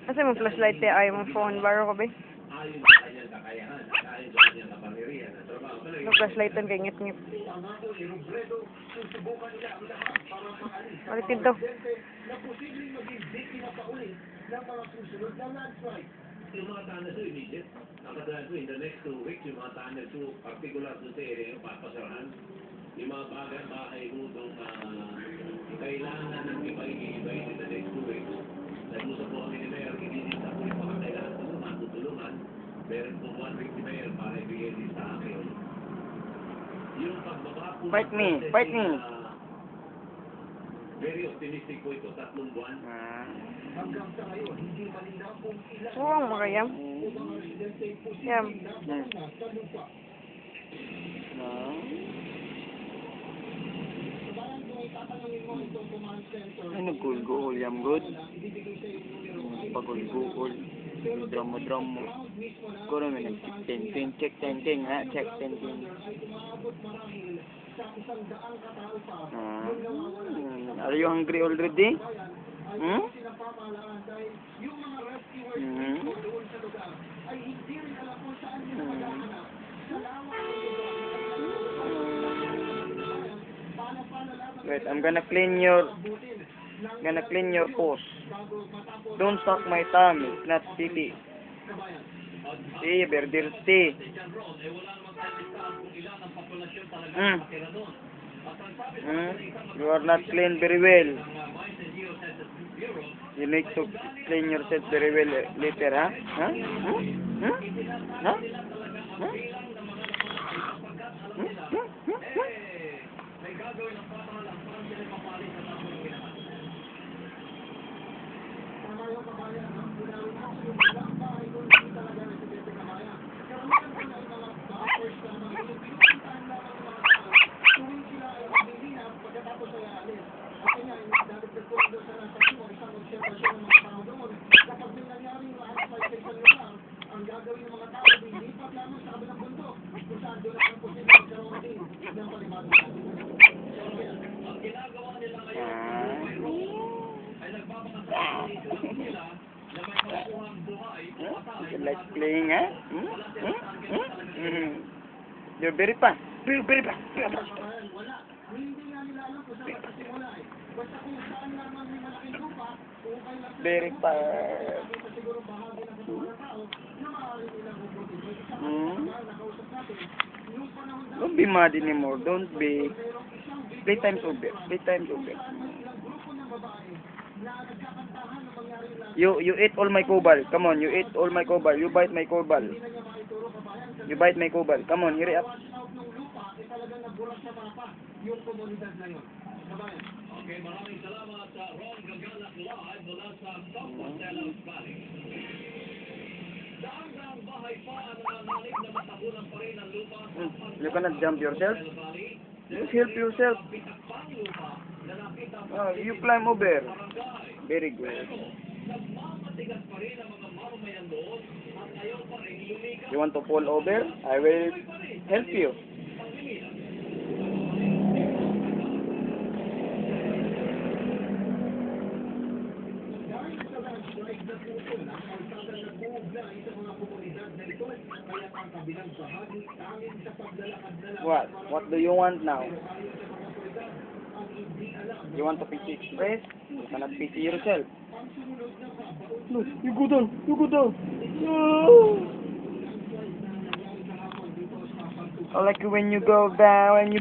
Kasi mo flashlight tayo, ayaw mong phone, baro ko ba? Yung flashlightan kay ngit-ngit. Malitid daw. Yung mga tunnels yung immediate. Nakadaan ko in the next 2 weeks, yung mga tunnels yung particular sa area yung papasarahan. Yung mga bahay mo itong kailangan ng iba-ibay in the next 2 weeks. Nag-usap po kami ni Mayor, ininita po yung mga kailangan tutulungan. Meron po 1 week ni Mayor para ibigay din sa akin. Yung pagbaba po... Fight me! Very optimistic po ito, 3 buwan. Hanggang sa ngayon, hindi malinaw kung ilan... Oo, makayam. Yam. Ay, nagkul-gul, yam good. Pagul-gul. Drum mo. Kuro mo nag-10-10. Check 10-10, ha? Check 10-10. Are you hungry already? Hmm? Wait, I'm gonna clean your pores. Don't suck my thumb, it's not pee. See, very dirty. You are not clean very well. You need to clean yourself very well later, huh? Huh? Huh? Huh? Huh? Ang gagawin ng mga tao, lilipat lamang sa kabilang bundok, kung saan doon ang posibleng magkaroon din ng panibagong natin. Ang ginagawa nila ngayon ay nagpapakasama nila na may makukuhang buhay o patay. Like playing, huh? You're very fast. Very fast. Wala. Hindi nga nila alam kung saan magkasimula eh. Basta kung saan naman may malaking lupa, kung kailan Very fast. siguro bahagi ng katawan ng tao na maaari nilang hubutin. Nakausap natin, yung panahon na Don't be mad anymore. Don't be. Playtime's over. Playtime's over. You eat all my cobal. Come on, you eat all my cobal. You bite my cobal. You bite my cobal. Come on, hurry up. Okay, maraming salamat sa Ron Gagalak Live mula sa Compostela Valley. Daang bahay pa ang nanganganib na matabunan pa rin ang lupa sa You cannot jump yourself. Just help yourself. Oh, you climb over. Very good. Nagmamatigas pa rin ang mga mamamayan doon at ayaw pa rin lumikas. You want to fall over? I will help you. What? What do you want now? You want to PC express? You cannot PC yourself. No, you go down. You go down. No. I like it when you go down and you